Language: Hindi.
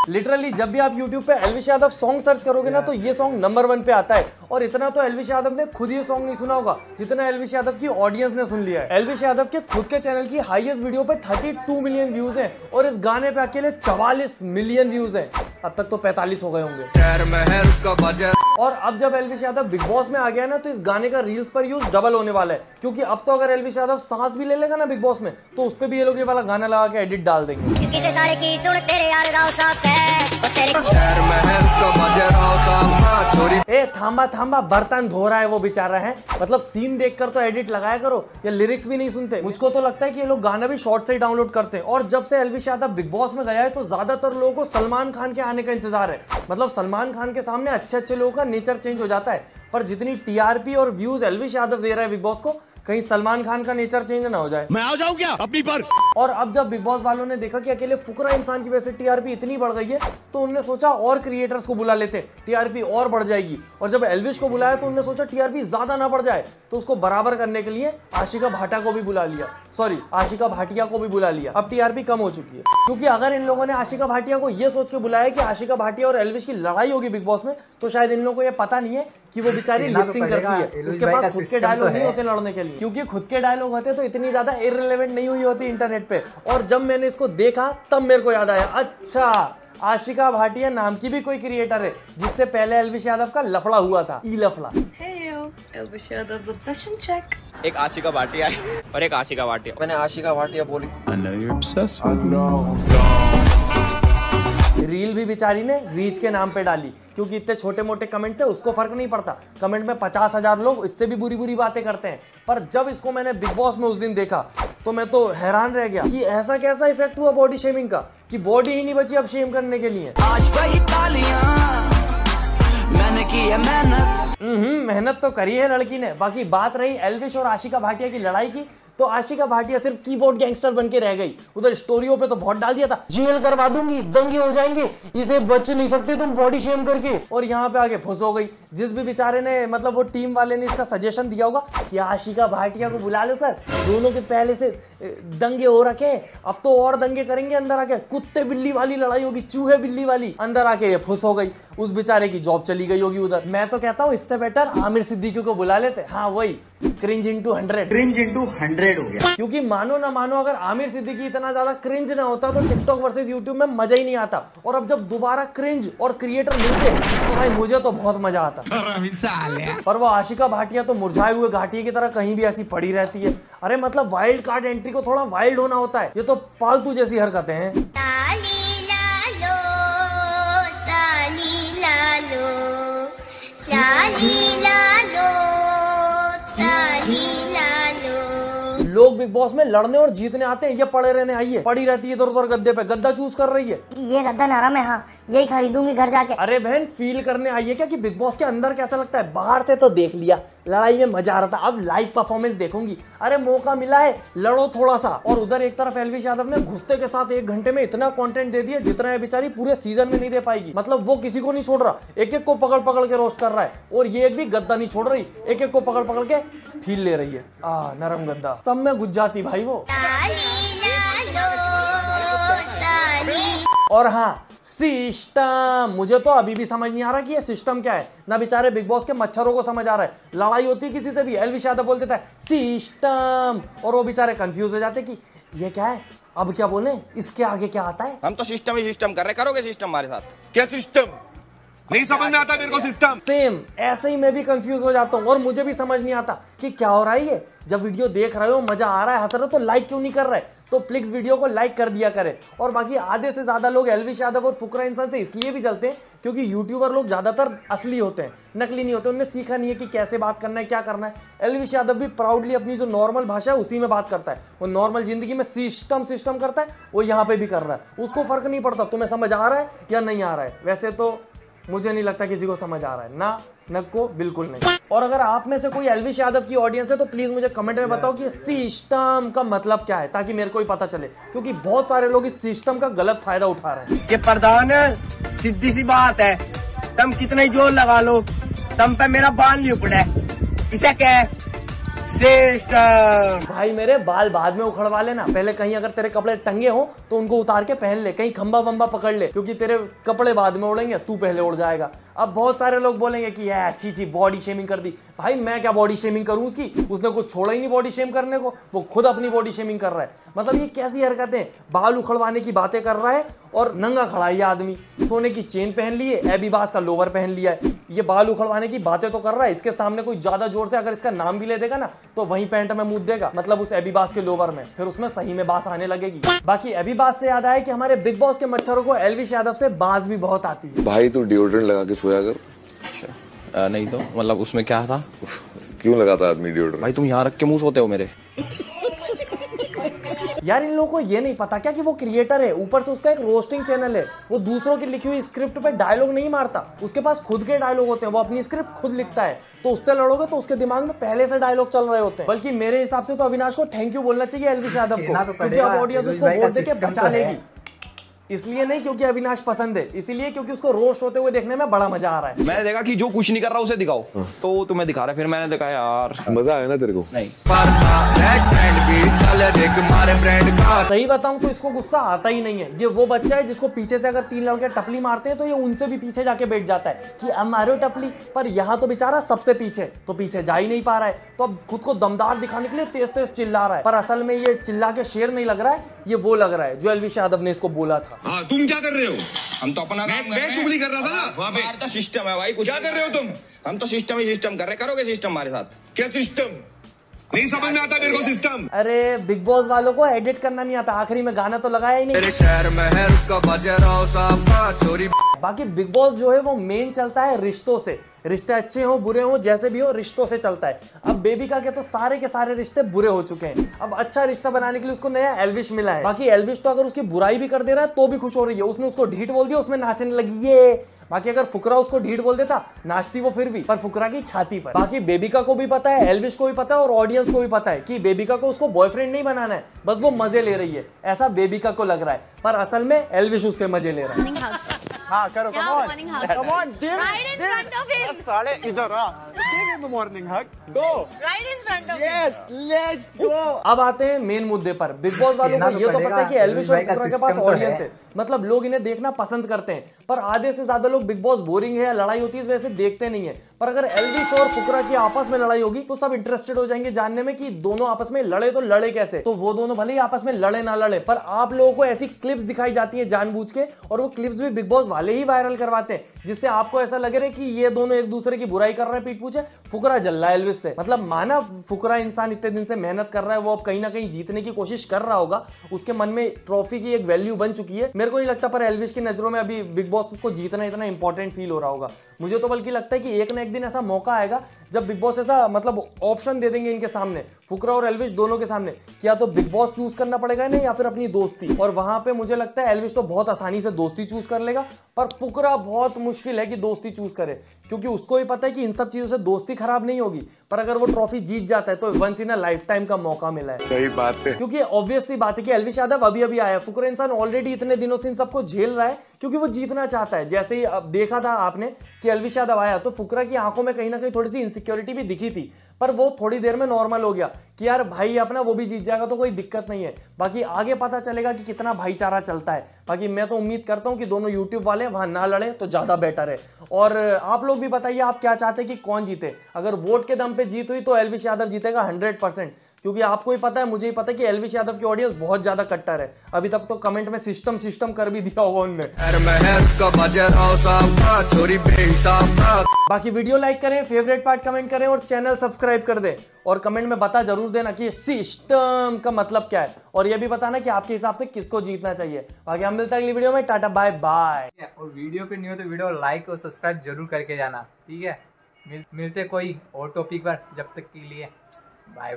लिटरली जब भी आप YouTube पे एल्विश यादव सॉन्ग सर्च करोगे ना तो ये सॉन्ग नंबर 1 पे आता है। और इतना तो एल्विश यादव ने खुद ये सॉन्ग नहीं सुना होगा जितना एल्विश यादव की ऑडियंस ने सुन लिया है। एल्विश यादव के खुद के चैनल की हाईएस्ट वीडियो पे 32 मिलियन व्यूज हैं और इस गाने पे अकेले 44 मिलियन व्यूज हैं। अब तक तो 45 हो गए होंगे। और अब जब एल्विश यादव बिग बॉस में आ गया ना तो इस गाने का रील्स पर यूज डबल होने वाला है, क्योंकि अब तो अगर एल्विश यादव सांस भी ले लेगा ना बिग बॉस में तो उस पे भी ये लोग ये वाला गाना लगा के एडिट डाल देंगे। ए थांबा थांबा, बर्तन धो रहा है वो बेचारा है, मतलब सीन देखकर तो एडिट लगाया करो, या लिरिक्स भी नहीं सुनते। मुझको तो लगता है कि ये लोग गाना भी शॉर्ट से ही डाउनलोड करते हैं। और जब से एल्विश यादव बिग बॉस में गया है तो ज्यादातर लोगों को सलमान खान के आने का इंतजार है। मतलब सलमान खान के सामने अच्छे अच्छे लोगों का नेचर चेंज हो जाता है, पर जितनी टीआरपी और व्यूज एल्विश यादव दे रहा है बिग बॉस को, कहीं सलमान खान का नेचर चेंज ना हो जाए। मैं आ जाऊं क्या अपनी पर? और अब जब बिग बॉस वालों ने देखा कि अकेले फुकरा इंसान की वजह से टीआरपी इतनी बढ़ गई है तो उन्होंने सोचा और क्रिएटर्स को बुला लेते, टीआरपी और बढ़ जाएगी। और जब एल्विश को बुलाया तो उन्होंने सोचा टीआरपी ज्यादा ना बढ़ जाए, तो उसको बराबर करने के लिए आशिका भाटिया को भी बुला लिया। आशिका भाटिया को भी बुला लिया। अब टीआरपी कम हो चुकी है, क्योंकि अगर इन लोगों ने आशिका भाटिया को यह सोच के बुलाया कि आशिका भाटिया और एल्विश की लड़ाई होगी बिग बॉस में, तो शायद इन लोगों को यह पता नहीं है कि वो बेचारी लिपसिंग करती है, उसके पास खुद के डायलॉग नहीं होते लड़ने के लिए, क्योंकि खुद के डायलॉग होते तो इतनी ज्यादा इररिलेवेंट नहीं हुई होती इंटरनेट पे। और जब मैंने इसको देखा तब मेरे को याद आया, अच्छा आशिका भाटिया नाम की भी कोई क्रिएटर है जिससे पहले एल्विश यादव का लफड़ा हुआ था, ई लफड़ा। Elvish Yadav's obsession check. एक आशिका भाटिया है और एक आशिका भाटिया। मैंने आशिका भाटिया बोली। I know you're obsessed with me. Reel भी बेचारी ने रीच के नाम पे डाली, क्योंकि इतने छोटे मोटे कमेंट से उसको फर्क नहीं पड़ता। कमेंट में 50,000 लोग इससे भी बुरी बुरी बातें करते हैं। पर जब इसको मैंने बिग बॉस में उस दिन देखा तो मैं तो हैरान रह गया कि ऐसा कैसा इफेक्ट हुआ बॉडी शेमिंग का, कि बॉडी ही नहीं बची अब शेम करने के लिए। आज वही तालियां मैंने की है मेहनत। मेहनत तो करी है लड़की ने। बाकी बात रही एल्विश और आशिका भाटिया की लड़ाई की, तो आशिका भाटिया सिर्फ कीबोर्ड गैंगस्टर बन के रह गई। उधर स्टोरियों पे तो बहुत डाल दिया था, जेल करवा दूंगी, दंगे हो जाएंगे, इसे बच नहीं सकते तुम बॉडी शेम करके। और यहाँ पे आगे फुस हो गई। जिस भी बेचारे ने, मतलब वो टीम वाले ने इसका सजेशन दिया होगा कि आशिका भाटिया को बुला लो सर, दोनों के पहले से दंगे हो रखे, अब तो और दंगे करेंगे अंदर आके, कुत्ते बिल्ली वाली लड़ाई होगी, चूहे बिल्ली वाली। अंदर आके ये फुस हो गई, उस बेचारे की जॉब चली गई होगी उधर। मैं तो कहता हूँ इससे बेटर आमिर सिद्दीकी को बुला लेते। हाँ वही क्रिंज इंटू 100 हो गया। क्योंकि मानो ना मानो, अगर आमिर सिद्दीकी इतना ज्यादा क्रिंज ना होता तो टिकटॉक वर्सेस यूट्यूब में मजा ही नहीं आता। और अब जब दोबारा क्रिंज और क्रिएटर मिलते तो भाई मुझे तो बहुत मजा आता। पर वो आशिका भाटिया तो मुरझाए हुए घाटिया की तरह कहीं भी ऐसी पड़ी रहती है। अरे मतलब वाइल्ड कार्ड एंट्री को थोड़ा वाइल्ड होना होता है, ये तो पालतू जैसी हरकतें हैं। लोग बिग बॉस में लड़ने और जीतने आते हैं, ये पड़े रहने आई है, पड़ी रहती है इधर उधर गद्दे पे, गद्दा चूज कर रही है। ये गद्दा नरम है, हाँ यही खरीदूंगी घर जाके। अरे बहन फील करने आई है क्या कि बिग बॉस के अंदर कैसा लगता है? बाहर से तो देख लिया, लड़ाई में मजा आ रहा था, अब लाइव परफॉर्मेंस देखूंगी। अरे मौका मिला है, लड़ो थोड़ा सा। और उधर एक तरफ एल्विश यादव ने घुसते के साथ 1 घंटे में इतना कंटेंट दे दिया जितना है बेचारी पूरे सीजन में नहीं दे पाएगी। मतलब वो किसी को नहीं छोड़ रहा, एक एक को पकड़ पकड़ के रोस्ट कर रहा है। और ये एक भी गद्दा नहीं छोड़ रही, एक एक को पकड़ पकड़ के फील ले रही है। नरम गद्दा सब में घुस जाती भाई वो। और हाँ सिस्टम, मुझे तो अभी भी समझ नहीं आ रहा कि ये सिस्टम क्या है। ना बेचारे बिग बॉस के मच्छरों को समझ आ रहा है। लड़ाई होती है किसी से भी, एल्विश यादव बोल देता है सिस्टम, और वो बेचारे कंफ्यूज हो जाते कि ये क्या है, अब क्या बोले, इसके आगे क्या आता है। हम तो सिस्टम ही सिस्टम कर रहे, करोगे सिस्टम हमारे साथ? क्या सिस्टम? नहीं समझ में आता मेरे को सिस्टम। सेम ऐसे ही मैं भी कंफ्यूज हो जाता हूँ और मुझे भी समझ नहीं आता कि क्या हो रहा है। ये जब वीडियो देख रहे हो, मजा आ रहा है, हंस रहे हो, तो लाइक क्यों नहीं कर रहे? तो प्लीज वीडियो को लाइक कर दिया करें। और बाकी आधे से ज्यादा लोग एल्विश यादव और फुकरा इंसान से इसलिए भी जलते हैं क्योंकि यूट्यूबर लोग ज्यादातर असली होते हैं, नकली नहीं होते। उन्हें सीखा नहीं है कि कैसे बात करना है, क्या करना है। एल्विश यादव भी प्राउडली अपनी जो नॉर्मल भाषा है उसी में बात करता है। वो नॉर्मल जिंदगी में सिस्टम करता है, वो यहाँ पे भी कर रहा है। उसको फर्क नहीं पड़ता तुम्हें समझ आ रहा है या नहीं आ रहा है। वैसे तो मुझे नहीं लगता किसी को समझ आ रहा है, ना नक को बिल्कुल नहीं। और अगर आप में से कोई एल्विश यादव की ऑडियंस है तो प्लीज मुझे कमेंट में बताओ कि सिस्टम का मतलब क्या है, ताकि मेरे को भी पता चले, क्योंकि बहुत सारे लोग इस सिस्टम का गलत फायदा उठा रहे हैं। ये प्रधान सीधी सी बात है, तुम कितना ही जोर लगा लो, तुम पे मेरा बाल नहीं उपड़ा है। इसे क्या है सिस्टम। भाई मेरे बाल बाद में उखड़वा लेना, पहले कहीं अगर तेरे कपड़े टंगे हो तो उनको उतार के पहन ले, कहीं खंबा बम्बा पकड़ ले, क्योंकि तेरे कपड़े बाद में उड़ेंगे, तू पहले उड़ जाएगा। अब बहुत सारे लोग बोलेंगे कि यार अच्छी ची बॉडी शेमिंग कर दी। भाई मैं क्या बॉडी शेमिंग करूं उसकी, उसने कुछ छोड़ा ही नहीं बॉडी शेम करने को, वो खुद अपनी बॉडी शेमिंग कर रहा है। मतलब ये कैसी हरकतें, बाल उखड़वाने की बातें कर रहा है और नंगा खड़ा है ये आदमी, सोने की चेन पहन ली है, एबी बास का लोवर पहन लिया है, ये बाल उखड़वाने की बातें तो कर रहा है। इसके सामने कोई ज्यादा जोर से अगर इसका नाम भी ले देगा ना तो वहीं पैंट में मूद देगा, मतलब उस एबी बास के लोवर में, फिर उसमें सही में बास आने लगेगी। बाकी एबी बास से याद आया कि हमारे बिग बॉस के मच्छरों को एल्विश यादव से बास भी बहुत आती है। भाई तू डिओड्रेंट लगा के सोया कर। नहीं तो मतलब उसमें क्या था? क्यों लगाता आदमी डिओड्रेंट? भाई तुम यहाँ रख के मुंह सोते हो मेरे। यार इन लोगों को ये नहीं पता क्या कि वो क्रिएटर है, ऊपर से उसका एक रोस्टिंग चैनल है, वो दूसरों की लिखी हुई स्क्रिप्ट पे डायलॉग नहीं मारता, उसके पास खुद के डायलॉग होते हैं, वो अपनी स्क्रिप्ट खुद लिखता है। तो उससे लड़ोगे तो उसके दिमाग में पहले से डायलॉग चल रहे होते हैं। बल्कि मेरे हिसाब से तो अविनाश को थैंक यू बोलना चाहिए एल्विश यादव को, क्योंकि अब ऑडियंस उसको वोट देके बचा लेगी। इसलिए नहीं क्योंकि अविनाश पसंद है, इसलिए क्योंकि उसको रोस्ट होते हुए देखने में बड़ा मजा आ रहा है। मैंने देखा कि जो कुछ नहीं कर रहा उसे दिखाओ, तो तुम्हें दिखा रहा है, फिर मैंने देखा यार मजा आया ना तेरे को? नहीं। सही बताऊं तो इसको गुस्सा आता ही नहीं है। ये वो बच्चा है जिसको पीछे से अगर 3 लड़के टपली मारते हैं तो ये उनसे भी पीछे जाके बैठ जाता है कि अब मारो टपली, पर यहाँ तो बेचारा सबसे पीछे, तो पीछे जा ही नहीं पा रहा है, तो अब खुद को दमदार दिखाने के लिए तेज तेज चिल्ला रहा है, पर असल में ये चिल्ला के शेर नहीं लग रहा है, ये वो लग रहा है जो एल्विश यादव ने इसको बोला था। हाँ तुम क्या कर रहे हो? हम तो अपना मैं चुगली कर रहा था ना वहाँ पे। तो सिस्टम है भाई, कुछ क्या कर रहे हो तुम? हम तो सिस्टम ही सिस्टम कर रहे, करोगे सिस्टम हमारे साथ? क्या सिस्टम? नहीं समझ में आता मेरे को सिस्टम। अरे बिग बॉस वालों को एडिट करना नहीं आता, आखिरी में गाना तो लगाया ही नहीं। बाकी बिग बॉस जो है वो मेन चलता है रिश्तों से, रिश्ते अच्छे हो बुरे हो जैसे भी हो रिश्तों से चलता है। अब बेबिका के तो सारे के सारे रिश्ते बुरे हो चुके हैं, अब अच्छा रिश्ता बनाने के लिए उसको नया एल्विश मिला है। बाकी एल्विश तो अगर उसकी बुराई भी कर दे रहा है तो भी खुश हो रही है, उसने उसको ढीठ बोल दिया, उसमें नाचने लगी ये। बाकी अगर फुकरा उसको ढीठ बोल देता नाचती वो फिर भी, पर फुकरा की छाती पर। बाकी बेबिका को भी पता है, एल्विश को भी पता है और ऑडियंस को भी पता है कि बेबिका को उसको बॉयफ्रेंड नहीं बनाना है, बस वो मजे ले रही है, ऐसा बेबिका को लग रहा है, पर असल में एल्विश उसके मजे ले रहा है। हाँ करो, come on, come on, Right in front of him. साले इधर आ, give him a morning hug, go, Right in front of him. yes, let's go। अब आते हैं मेन मुद्दे पर। बिग बॉस वालों को ये तो पता है कि एल्विश और फुकरा के पास ऑडियंस है, मतलब लोग इन्हें देखना पसंद करते हैं, पर आधे से ज्यादा लोग बिग बॉस बोरिंग है या लड़ाई होती है वैसे देखते नहीं है। पर अगर एल्विश और फुकरा की आपस में लड़ाई होगी तो सब इंटरेस्टेड हो जाएंगे जानने में कि दोनों आपस में लड़े तो लड़े कैसे। तो वो दोनों भले ही आपस में लड़े ना लड़े, पर आप लोगों को ऐसी क्लिप्स दिखाई जाती है जानबूझ के, और वो क्लिप्स भी बिग बॉस वाले ही वायरल करवाते हैं, जिससे आपको ऐसा लगे रहे कि ये दोनों एक दूसरे की बुराई कर रहे हैं पीठ पीछे। फुकरा जल रहा है एल्विश से, मतलब माना फुकरा इंसान इतने दिन से मेहनत कर रहा है, वो अब कहीं ना कहीं जीतने की कोशिश कर रहा होगा, उसके मन में ट्रॉफी की एक वैल्यू बन चुकी है। मेरे को नहीं लगता पर एल्विश की नजरों में अभी बिग बॉस को जीतना इतना इंपॉर्टेंट फील हो रहा होगा। मुझे तो बल्कि लगता है कि एक ना एक दिन ऐसा मौका आएगा जब बिग बॉस ऐसा मतलब ऑप्शन दे देंगे इनके सामने, फुकरा और एल्विश दोनों के सामने, कि या तो बिग बॉस चूज करना पड़ेगा नहीं या फिर अपनी दोस्ती। और वहां पे मुझे लगता है एल्विश तो बहुत आसानी से दोस्ती चूज कर लेगा, पर फुकरा बहुत मुश्किल है कि दोस्ती चूज करे, क्योंकि उसको भी पता है कि इन सब चीजों से दोस्ती खराब नहीं होगी, पर अगर वो ट्रॉफी जीत जाता है तो once in a life time का मौका मिला है। सही बात है, क्योंकि ऑब्वियस सी बात है कि एल्विश यादव अभी अभी आया, फुकरा इंसान ऑलरेडी इतने दिनों से इन सबको झेल रहा है क्योंकि वो जीतना चाहता है। जैसे ही अब देखा था आपने कि एल्विश यादव आया तो फुकरा की आंखों में कहीं ना कहीं थोड़ी सी इनसिक्योरिटी भी दिखी थी, पर वो थोड़ी देर में नॉर्मल हो गया कि यार भाई अपना वो भी जीत जाएगा तो कोई दिक्कत नहीं है। बाकी आगे पता चलेगा कि कितना भाईचारा चलता है। बाकी मैं तो उम्मीद करता हूं कि दोनों यूट्यूब वाले वहां ना लड़े तो ज्यादा बेटर है। और आप लोग भी बताइए आप क्या चाहते हैं कि कौन जीते। अगर वोट के दम पे जीत हुई तो एल्विश यादव जीतेगा 100%, क्योंकि आपको ही पता है मुझे ही पता है कि एल्विश यादव की ऑडियंस बहुत ज्यादा कट्टर है। अभी तक तो कमेंट में सिस्टम कर भी दिया होगा उनने। बाकी वीडियो लाइक करें, फेवरेट पार्ट कमेंट करें और चैनल सब्सक्राइब कर दें, और कमेंट में बता जरूर देना कि सिस्टम का मतलब क्या है, और ये भी बताना कि आपके हिसाब से किसको जीतना चाहिए। बाकी हम मिलते हैं अगली वीडियो में, टाटा बाय बाय। और वीडियो पे नहीं हो तो वीडियो लाइक और सब्सक्राइब जरूर करके जाना, ठीक है। मिलते कोई और टॉपिक पर, जब तक के लिए बाय बाय।